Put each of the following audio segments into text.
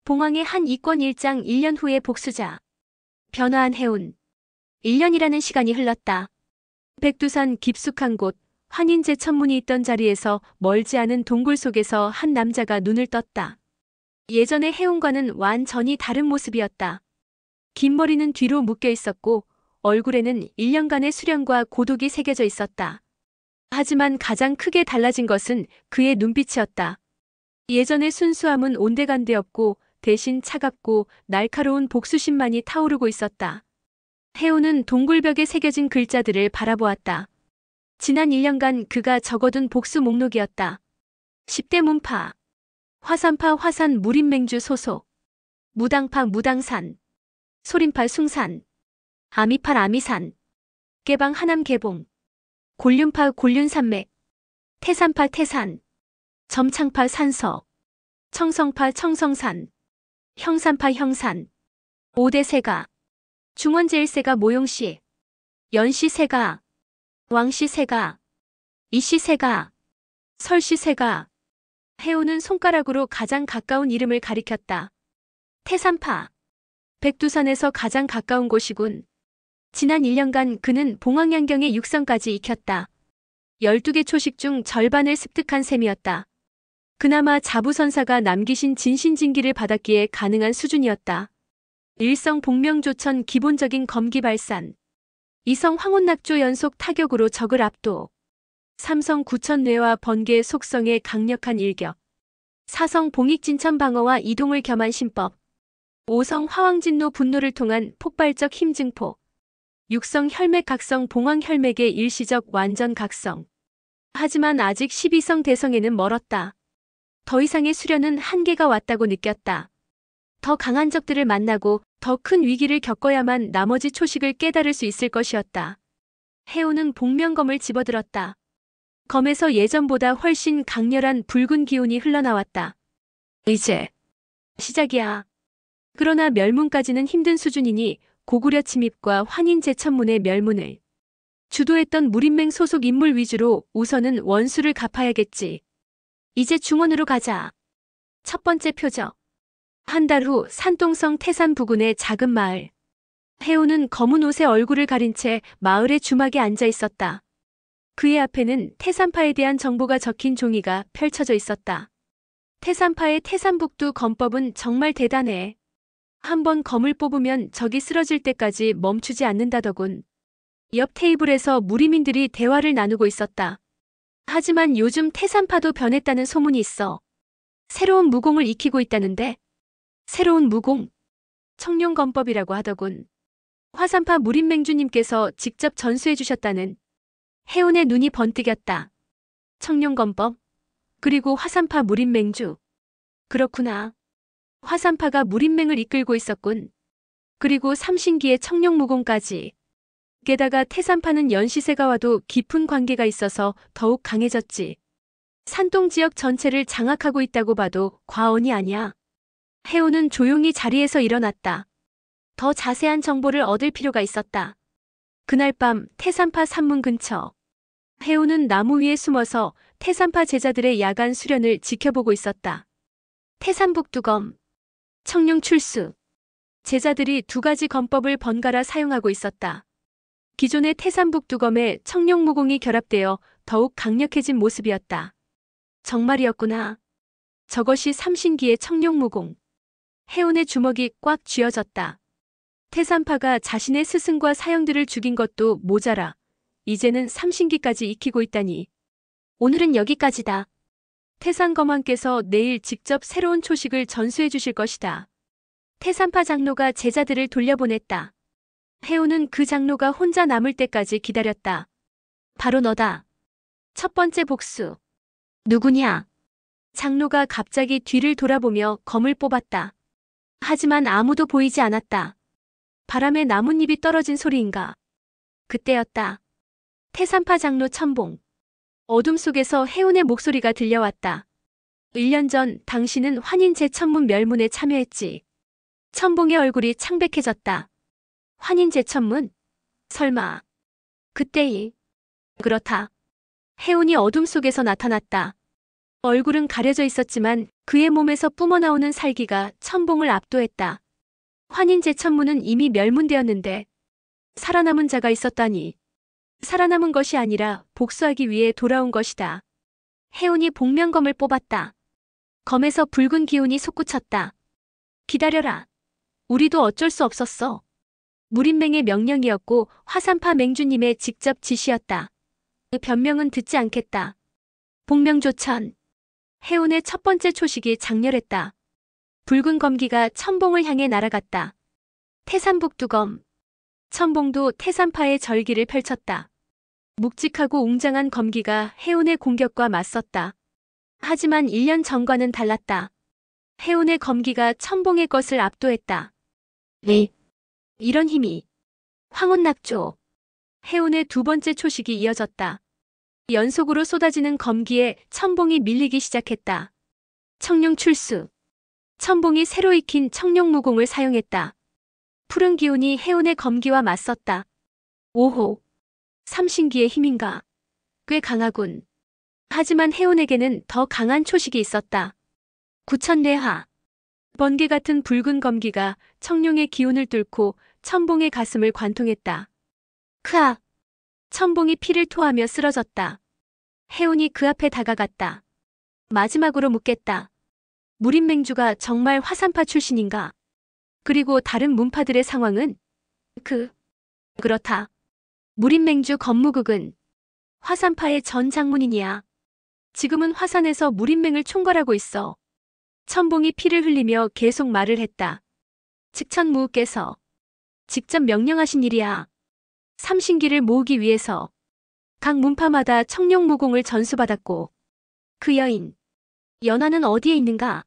봉황의 한 이권 일장 1년 후의 복수자. 변화한 해운. 1년이라는 시간이 흘렀다. 백두산 깊숙한 곳, 환인제 천문이 있던 자리에서 멀지 않은 동굴 속에서 한 남자가 눈을 떴다. 예전의 해운과는 완전히 다른 모습이었다. 긴 머리는 뒤로 묶여 있었고 얼굴에는 1년간의 수련과 고독이 새겨져 있었다. 하지만 가장 크게 달라진 것은 그의 눈빛이었다. 예전의 순수함은 온데간데 없고 대신 차갑고 날카로운 복수심만이 타오르고 있었다. 해운은 동굴벽에 새겨진 글자들을 바라보았다. 지난 1년간 그가 적어둔 복수 목록이었다. 10대 문파, 화산파 화산 무림맹주 소속, 무당파 무당산, 소림파 숭산, 아미파 아미산, 깨방 하남 개봉, 곤륜파 곤륜산맥, 태산파 태산, 점창파 산서, 청성파 청성산, 형산파 형산, 오대세가, 중원제일세가 모용시, 연시세가, 왕시세가, 이시세가, 설시세가. 해운은 손가락으로 가장 가까운 이름을 가리켰다. 태산파. 백두산에서 가장 가까운 곳이군. 지난 1년간 그는 봉황양경의 육성까지 익혔다. 12개 초식 중 절반을 습득한 셈이었다. 그나마 자부선사가 남기신 진신진기를 받았기에 가능한 수준이었다. 일성 복명조천 기본적인 검기발산, 이성 황혼낙조 연속 타격으로 적을 압도, 삼성 구천뇌와 번개의 속성의 강력한 일격, 사성 봉익진천 방어와 이동을 겸한 신법, 오성 화왕진노 분노를 통한 폭발적 힘 증폭, 육성 혈맥 각성 봉황 혈맥의 일시적 완전 각성. 하지만 아직 12성 대성에는 멀었다. 더 이상의 수련은 한계가 왔다고 느꼈다. 더 강한 적들을 만나고 더 큰 위기를 겪어야만 나머지 초식을 깨달을 수 있을 것이었다. 해운은 복명검을 집어들었다. 검에서 예전보다 훨씬 강렬한 붉은 기운이 흘러나왔다. 이제 시작이야. 그러나 멸문까지는 힘든 수준이니 고구려 침입과 환인제천문의 멸문을 주도했던 무림맹 소속 인물 위주로 우선은 원수를 갚아야겠지. 이제 중원으로 가자. 첫 번째 표적. 한 달 후 산동성 태산 부근의 작은 마을. 해운은 검은 옷에 얼굴을 가린 채 마을의 주막에 앉아 있었다. 그의 앞에는 태산파에 대한 정보가 적힌 종이가 펼쳐져 있었다. 태산파의 태산북두 검법은 정말 대단해. 한번 검을 뽑으면 적이 쓰러질 때까지 멈추지 않는다더군. 옆 테이블에서 무리민들이 대화를 나누고 있었다. 하지만 요즘 태산파도 변했다는 소문이 있어. 새로운 무공을 익히고 있다는데? 새로운 무공? 청룡검법이라고 하더군. 화산파 무림맹주님께서 직접 전수해 주셨다는. 해운의 눈이 번뜩였다. 청룡검법? 그리고 화산파 무림맹주. 그렇구나. 화산파가 무림맹을 이끌고 있었군. 그리고 삼신기의 청룡무공까지. 게다가 태산파는 연시세가와도 깊은 관계가 있어서 더욱 강해졌지. 산동 지역 전체를 장악하고 있다고 봐도 과언이 아니야. 해운은 조용히 자리에서 일어났다. 더 자세한 정보를 얻을 필요가 있었다. 그날 밤 태산파 산문 근처. 해운은 나무 위에 숨어서 태산파 제자들의 야간 수련을 지켜보고 있었다. 태산북두검, 청룡출수. 제자들이 두 가지 검법을 번갈아 사용하고 있었다. 기존의 태산북두검에 청룡무공이 결합되어 더욱 강력해진 모습이었다. 정말이었구나. 저것이 삼신기의 청룡무공. 해운의 주먹이 꽉 쥐어졌다. 태산파가 자신의 스승과 사형들을 죽인 것도 모자라 이제는 삼신기까지 익히고 있다니. 오늘은 여기까지다. 태산검왕께서 내일 직접 새로운 초식을 전수해 주실 것이다. 태산파 장로가 제자들을 돌려보냈다. 해운은 그 장로가 혼자 남을 때까지 기다렸다. 바로 너다. 첫 번째 복수. 누구냐? 장로가 갑자기 뒤를 돌아보며 검을 뽑았다. 하지만 아무도 보이지 않았다. 바람에 나뭇잎이 떨어진 소리인가? 그때였다. 태산파 장로 천봉. 어둠 속에서 해운의 목소리가 들려왔다. 1년 전 당신은 환인제천문 멸문에 참여했지. 천봉의 얼굴이 창백해졌다. 환인제천문? 설마. 그때이. 그렇다. 해운이 어둠 속에서 나타났다. 얼굴은 가려져 있었지만 그의 몸에서 뿜어나오는 살기가 천봉을 압도했다. 환인제천문은 이미 멸문되었는데 살아남은 자가 있었다니. 살아남은 것이 아니라 복수하기 위해 돌아온 것이다. 해운이 복면검을 뽑았다. 검에서 붉은 기운이 솟구쳤다. 기다려라. 우리도 어쩔 수 없었어. 무린맹의 명령이었고 화산파 맹주님의 직접 지시였다. 그 변명은 듣지 않겠다. 복명조천. 해운의 첫 번째 초식이 장렬했다. 붉은 검기가 천봉을 향해 날아갔다. 태산북두검. 천봉도 태산파의 절기를 펼쳤다. 묵직하고 웅장한 검기가 해운의 공격과 맞섰다. 하지만 1년 전과는 달랐다. 해운의 검기가 천봉의 것을 압도했다. 네. 이런 힘이. 황혼낙조. 해운의 두 번째 초식이 이어졌다. 연속으로 쏟아지는 검기에 천봉이 밀리기 시작했다. 청룡 출수. 천봉이 새로 익힌 청룡무공을 사용했다. 푸른 기운이 해운의 검기와 맞섰다. 5호. 삼신기의 힘인가? 꽤 강하군. 하지만 해운에게는 더 강한 초식이 있었다. 구천례하. 번개 같은 붉은 검기가 청룡의 기운을 뚫고 천봉의 가슴을 관통했다. 크악. 천봉이 피를 토하며 쓰러졌다. 해운이 그 앞에 다가갔다. 마지막으로 묻겠다. 무린맹주가 정말 화산파 출신인가? 그리고 다른 문파들의 상황은? 그렇다. 무린맹주 건무국은 화산파의 전 장문인이야. 지금은 화산에서 무린맹을 총괄하고 있어. 천봉이 피를 흘리며 계속 말을 했다. 측천무우께서 직접 명령하신 일이야. 삼신기를 모으기 위해서 각 문파마다 청룡무공을 전수받았고 그 여인 연하는 어디에 있는가?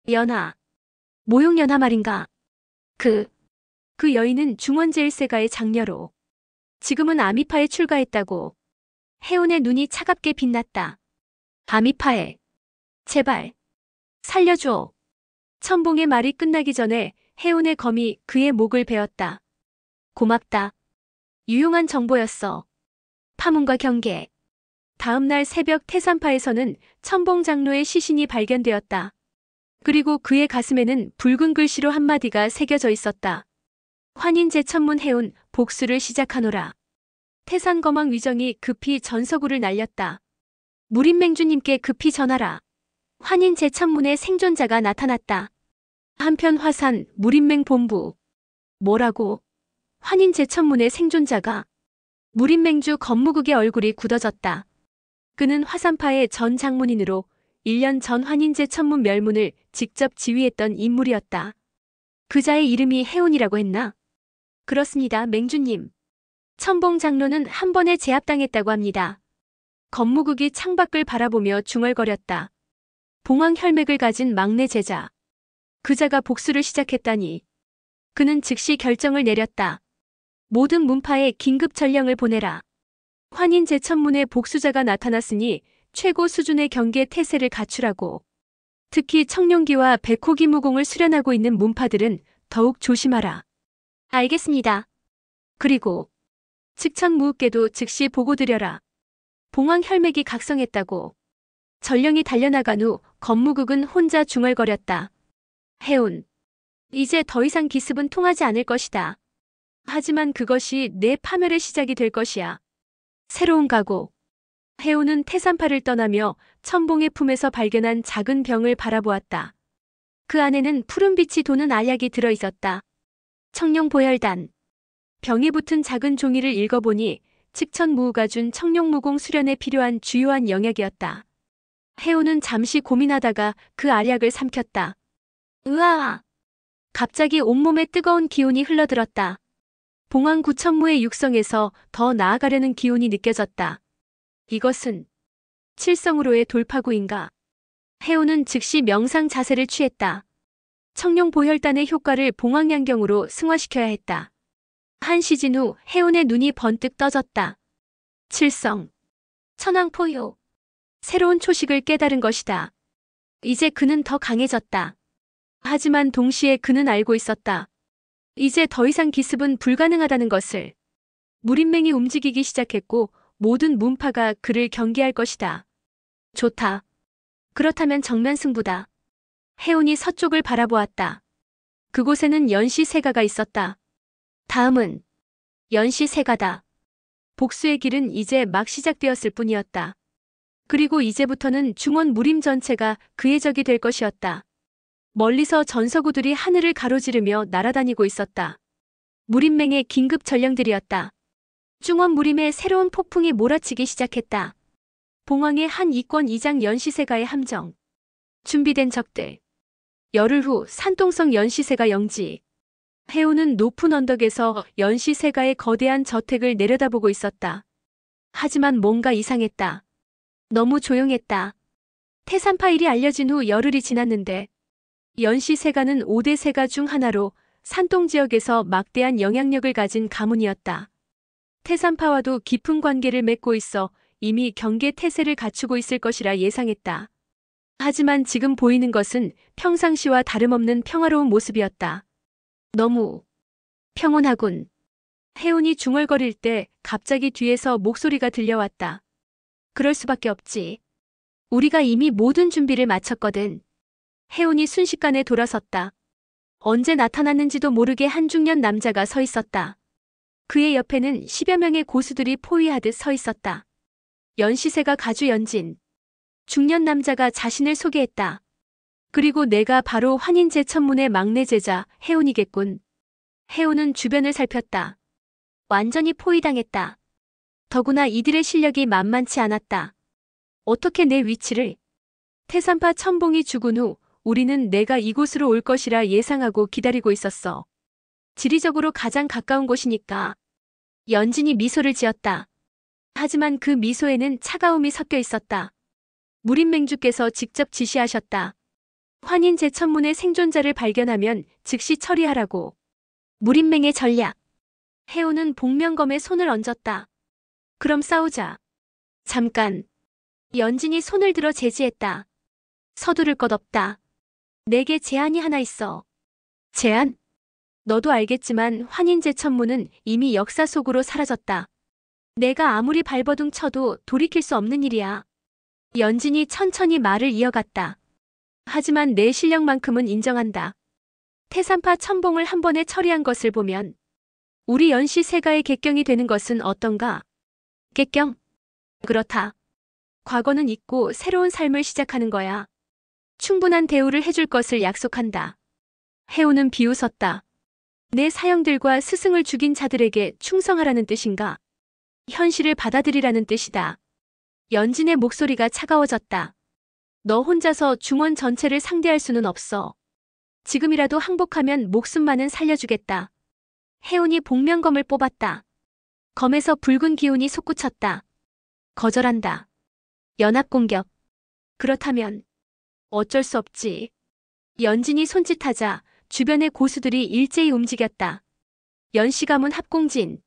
연하. 모용연하 말인가? 그 여인은 중원제일세가의 장녀로 지금은 아미파에 출가했다고. 해운의 눈이 차갑게 빛났다. 아미파에. 제발. 살려줘. 천봉의 말이 끝나기 전에 해운의 검이 그의 목을 베었다. 고맙다. 유용한 정보였어. 파문과 경계. 다음 날 새벽 태산파에서는 천봉 장로의 시신이 발견되었다. 그리고 그의 가슴에는 붉은 글씨로 한마디가 새겨져 있었다. 환인제천문 해운 복수를 시작하노라. 태산검왕 위정이 급히 전서구를 날렸다. 무린맹주님께 급히 전하라. 환인제천문의 생존자가 나타났다. 한편 화산 무린맹 본부. 뭐라고? 환인제천문의 생존자가? 무린맹주 건무국의 얼굴이 굳어졌다. 그는 화산파의 전 장문인으로 1년 전 환인제천문 멸문을 직접 지휘했던 인물이었다. 그자의 이름이 해운이라고 했나? 그렇습니다, 맹주님. 천봉 장로는 한 번에 제압당했다고 합니다. 건무국이 창밖을 바라보며 중얼거렸다. 봉황 혈맥을 가진 막내 제자. 그자가 복수를 시작했다니. 그는 즉시 결정을 내렸다. 모든 문파에 긴급 전령을 보내라. 환인제천문의 복수자가 나타났으니 최고 수준의 경계 태세를 갖추라고. 특히 청룡기와 백호기 무공을 수련하고 있는 문파들은 더욱 조심하라. 알겠습니다. 그리고 측천무읍께도 즉시 보고드려라. 봉황 혈맥이 각성했다고. 전령이 달려나간 후 건무국은 혼자 중얼거렸다. 해운. 이제 더 이상 기습은 통하지 않을 것이다. 하지만 그것이 내 파멸의 시작이 될 것이야. 새로운 각오. 해운은 태산파를 떠나며 천봉의 품에서 발견한 작은 병을 바라보았다. 그 안에는 푸른빛이 도는 알약이 들어있었다. 청룡보혈단. 병에 붙은 작은 종이를 읽어보니 측천무우가 준 청룡무공 수련에 필요한 주요한 영약이었다. 해운은 잠시 고민하다가 그 알약을 삼켰다. 으아! 갑자기 온몸에 뜨거운 기운이 흘러들었다. 봉황 구천무의 육성에서 더 나아가려는 기운이 느껴졌다. 이것은 칠성으로의 돌파구인가? 해운은 즉시 명상 자세를 취했다. 청룡보혈단의 효과를 봉황양경으로 승화시켜야 했다. 한 시즌 후 해운의 눈이 번뜩 떠졌다. 칠성. 천왕포효. 새로운 초식을 깨달은 것이다. 이제 그는 더 강해졌다. 하지만 동시에 그는 알고 있었다. 이제 더 이상 기습은 불가능하다는 것을. 무린맹이 움직이기 시작했고 모든 문파가 그를 경계할 것이다. 좋다. 그렇다면 정면 승부다. 혜운이 서쪽을 바라보았다. 그곳에는 연시세가가 있었다. 다음은 연시세가다. 복수의 길은 이제 막 시작되었을 뿐이었다. 그리고 이제부터는 중원 무림 전체가 그의 적이 될 것이었다. 멀리서 전서구들이 하늘을 가로지르며 날아다니고 있었다. 무림맹의 긴급 전령들이었다. 중원 무림에 새로운 폭풍이 몰아치기 시작했다. 봉황의 한 이권 이장 연시세가의 함정. 준비된 적들. 열흘 후 산동성 연시세가 영지. 혜운은 높은 언덕에서 연시세가의 거대한 저택을 내려다보고 있었다. 하지만 뭔가 이상했다. 너무 조용했다. 태산파일이 알려진 후 열흘이 지났는데 연시세가는 5대 세가 중 하나로 산동 지역에서 막대한 영향력을 가진 가문이었다. 태산파와도 깊은 관계를 맺고 있어 이미 경계 태세를 갖추고 있을 것이라 예상했다. 하지만 지금 보이는 것은 평상시와 다름없는 평화로운 모습이었다. 너무 평온하군. 혜운이 중얼거릴 때 갑자기 뒤에서 목소리가 들려왔다. 그럴 수밖에 없지. 우리가 이미 모든 준비를 마쳤거든. 혜운이 순식간에 돌아섰다. 언제 나타났는지도 모르게 한 중년 남자가 서 있었다. 그의 옆에는 10여 명의 고수들이 포위하듯 서 있었다. 연시세가 가주 연진. 중년 남자가 자신을 소개했다. 그리고 내가 바로 환인제 천문의 막내 제자 혜운이겠군. 혜운은 주변을 살폈다. 완전히 포위당했다. 더구나 이들의 실력이 만만치 않았다. 어떻게 내 위치를? 태산파 천봉이 죽은 후 우리는 내가 이곳으로 올 것이라 예상하고 기다리고 있었어. 지리적으로 가장 가까운 곳이니까. 연진이 미소를 지었다. 하지만 그 미소에는 차가움이 섞여 있었다. 무림맹주께서 직접 지시하셨다. 환인제 천문의 생존자를 발견하면 즉시 처리하라고. 무림맹의 전략. 혜운은 복면검에 손을 얹었다. 그럼 싸우자. 잠깐. 연진이 손을 들어 제지했다. 서두를 것 없다. 내게 제안이 하나 있어. 제안? 너도 알겠지만 환인제 천문은 이미 역사 속으로 사라졌다. 내가 아무리 발버둥 쳐도 돌이킬 수 없는 일이야. 연진이 천천히 말을 이어갔다. 하지만 내 실력만큼은 인정한다. 태산파 천봉을 한 번에 처리한 것을 보면 우리 연시세가의 객경이 되는 것은 어떤가? 객경? 그렇다. 과거는 잊고 새로운 삶을 시작하는 거야. 충분한 대우를 해줄 것을 약속한다. 혜운은 비웃었다. 내 사형들과 스승을 죽인 자들에게 충성하라는 뜻인가? 현실을 받아들이라는 뜻이다. 연진의 목소리가 차가워졌다. 너 혼자서 중원 전체를 상대할 수는 없어. 지금이라도 항복하면 목숨만은 살려주겠다. 혜운이 복면검을 뽑았다. 검에서 붉은 기운이 솟구쳤다. 거절한다. 연합공격. 그렇다면 어쩔 수 없지. 연진이 손짓하자 주변의 고수들이 일제히 움직였다. 연시가문 합공진.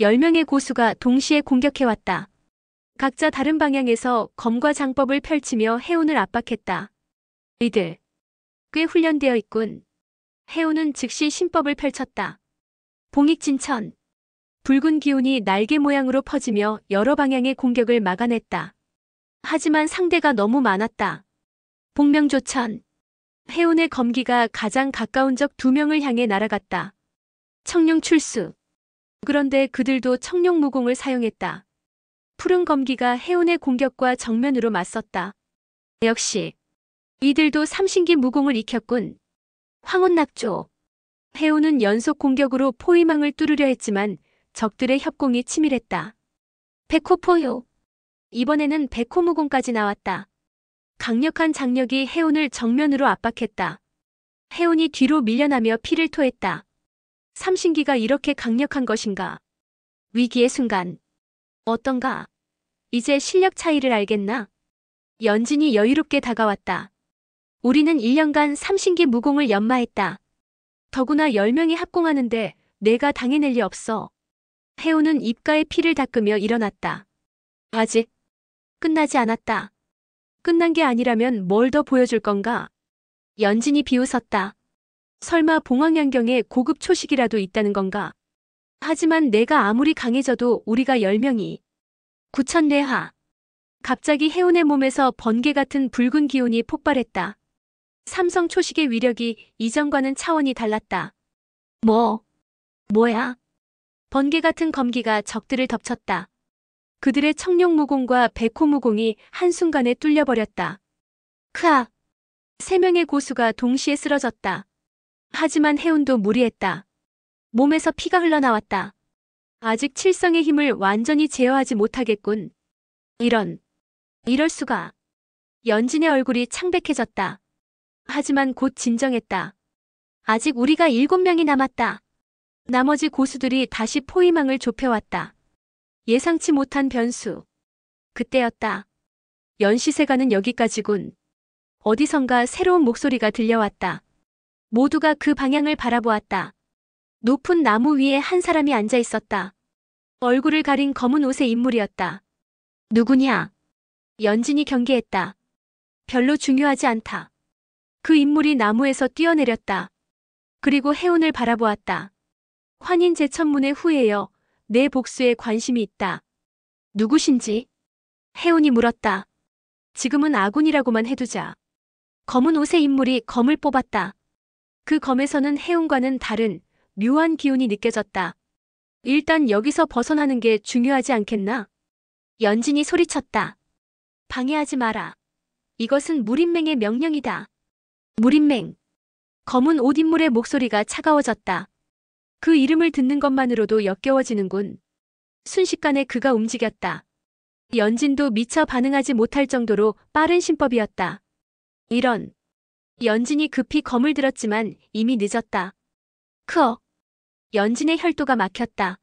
10명의 고수가 동시에 공격해왔다. 각자 다른 방향에서 검과 장법을 펼치며 혜운을 압박했다. 이들 꽤 훈련되어 있군. 혜운은 즉시 신법을 펼쳤다. 봉익진천. 붉은 기운이 날개 모양으로 퍼지며 여러 방향의 공격을 막아냈다. 하지만 상대가 너무 많았다. 복명조천. 혜운의 검기가 가장 가까운 적 2명을 향해 날아갔다. 청룡 출수. 그런데 그들도 청룡무공을 사용했다. 푸른 검기가 혜운의 공격과 정면으로 맞섰다. 역시 이들도 삼신기 무공을 익혔군. 황혼낙조. 혜운은 연속 공격으로 포위망을 뚫으려 했지만 적들의 협공이 치밀했다. 백호포효. 이번에는 백호무공까지 나왔다. 강력한 장력이 혜운을 정면으로 압박했다. 혜운이 뒤로 밀려나며 피를 토했다. 삼신기가 이렇게 강력한 것인가? 위기의 순간. 어떤가? 이제 실력 차이를 알겠나? 연진이 여유롭게 다가왔다. 우리는 1년간 삼신기 무공을 연마했다. 더구나 10명이 합공하는데 내가 당해낼 리 없어. 혜운은 입가에 피를 닦으며 일어났다. 아직 끝나지 않았다. 끝난 게 아니라면 뭘 더 보여줄 건가? 연진이 비웃었다. 설마 봉황연경에 고급 초식이라도 있다는 건가? 하지만 내가 아무리 강해져도 우리가 10명이 9천뇌하. 갑자기 해운의 몸에서 번개 같은 붉은 기운이 폭발했다. 삼성 초식의 위력이 이전과는 차원이 달랐다. 뭐야? 번개 같은 검기가 적들을 덮쳤다. 그들의 청룡무공과 백호무공이 한순간에 뚫려버렸다. 크악! 3명의 고수가 동시에 쓰러졌다. 하지만 해운도 무리했다. 몸에서 피가 흘러나왔다. 아직 칠성의 힘을 완전히 제어하지 못하겠군. 이럴 수가. 연진의 얼굴이 창백해졌다. 하지만 곧 진정했다. 아직 우리가 7명이 남았다. 나머지 고수들이 다시 포위망을 좁혀왔다. 예상치 못한 변수. 그때였다. 연시세가는 여기까지군. 어디선가 새로운 목소리가 들려왔다. 모두가 그 방향을 바라보았다. 높은 나무 위에 한 사람이 앉아 있었다. 얼굴을 가린 검은 옷의 인물이었다. 누구냐? 연진이 경계했다. 별로 중요하지 않다. 그 인물이 나무에서 뛰어내렸다. 그리고 해운을 바라보았다. 환인 제천문의 후예여, 내 복수에 관심이 있다. 누구신지? 해운이 물었다. 지금은 아군이라고만 해두자. 검은 옷의 인물이 검을 뽑았다. 그 검에서는 해운과는 다른 묘한 기운이 느껴졌다. 일단 여기서 벗어나는 게 중요하지 않겠나? 연진이 소리쳤다. 방해하지 마라. 이것은 무린맹의 명령이다. 무린맹. 검은 옷 인물의 목소리가 차가워졌다. 그 이름을 듣는 것만으로도 역겨워지는군. 순식간에 그가 움직였다. 연진도 미처 반응하지 못할 정도로 빠른 신법이었다. 연진이 급히 검을 들었지만 이미 늦었다. 크어. 연진의 혈도가 막혔다.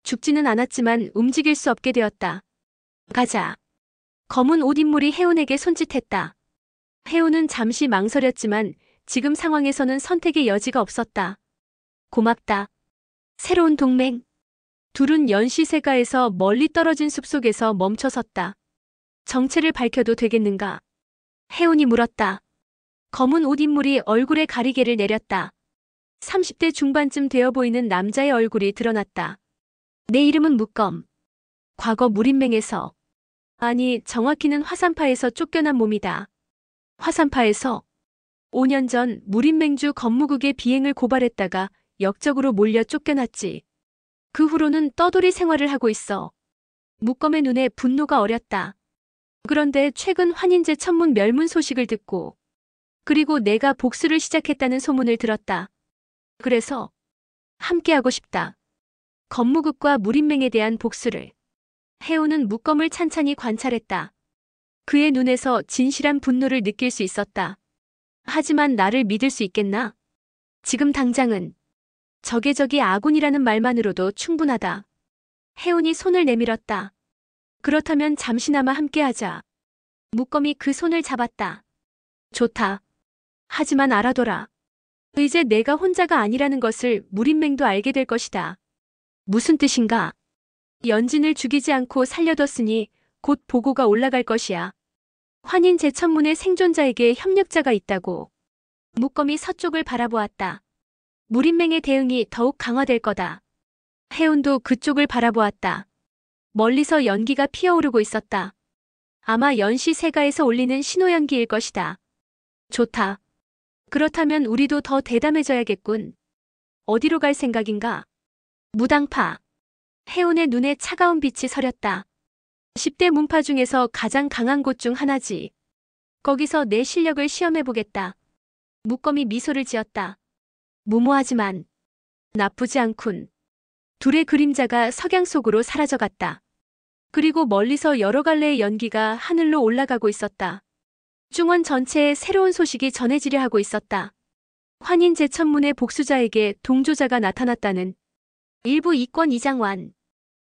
죽지는 않았지만 움직일 수 없게 되었다. 가자. 검은 옷 인물이 해운에게 손짓했다. 해운은 잠시 망설였지만 지금 상황에서는 선택의 여지가 없었다. 고맙다. 새로운 동맹. 둘은 연시세가에서 멀리 떨어진 숲속에서 멈춰섰다. 정체를 밝혀도 되겠는가? 해운이 물었다. 검은 옷 인물이 얼굴에 가리개를 내렸다. 30대 중반쯤 되어 보이는 남자의 얼굴이 드러났다. 내 이름은 묵검. 과거 무린맹에서, 아니 정확히는 화산파에서 쫓겨난 몸이다. 화산파에서 5년 전 무린맹주 검무국의 비행을 고발했다가 역적으로 몰려 쫓겨났지. 그 후로는 떠돌이 생활을 하고 있어. 묵검의 눈에 분노가 어렸다. 그런데 최근 환인제 천문 멸문 소식을 듣고 그리고 내가 복수를 시작했다는 소문을 들었다. 그래서 함께하고 싶다. 검무국과 무린맹에 대한 복수를. 해운은 묵검을 찬찬히 관찰했다. 그의 눈에서 진실한 분노를 느낄 수 있었다. 하지만 나를 믿을 수 있겠나? 지금 당장은. 적이 아군이라는 말만으로도 충분하다. 해운이 손을 내밀었다. 그렇다면 잠시나마 함께하자. 묵검이 그 손을 잡았다. 좋다. 하지만 알아둬라. 이제 내가 혼자가 아니라는 것을 무린맹도 알게 될 것이다. 무슨 뜻인가? 연진을 죽이지 않고 살려뒀으니 곧 보고가 올라갈 것이야. 환인 제천문의 생존자에게 협력자가 있다고. 묵검이 서쪽을 바라보았다. 무린맹의 대응이 더욱 강화될 거다. 해운도 그쪽을 바라보았다. 멀리서 연기가 피어오르고 있었다. 아마 연시세가에서 올리는 신호연기일 것이다. 좋다. 그렇다면 우리도 더 대담해져야겠군. 어디로 갈 생각인가? 무당파. 해운의 눈에 차가운 빛이 서렸다. 10대 문파 중에서 가장 강한 곳 중 하나지. 거기서 내 실력을 시험해보겠다. 묵검이 미소를 지었다. 무모하지만 나쁘지 않군. 둘의 그림자가 석양 속으로 사라져갔다. 그리고 멀리서 여러 갈래의 연기가 하늘로 올라가고 있었다. 중원 전체에 새로운 소식이 전해지려 하고 있었다. 환인 제천문의 복수자에게 동조자가 나타났다는. 일부 이권 이장완.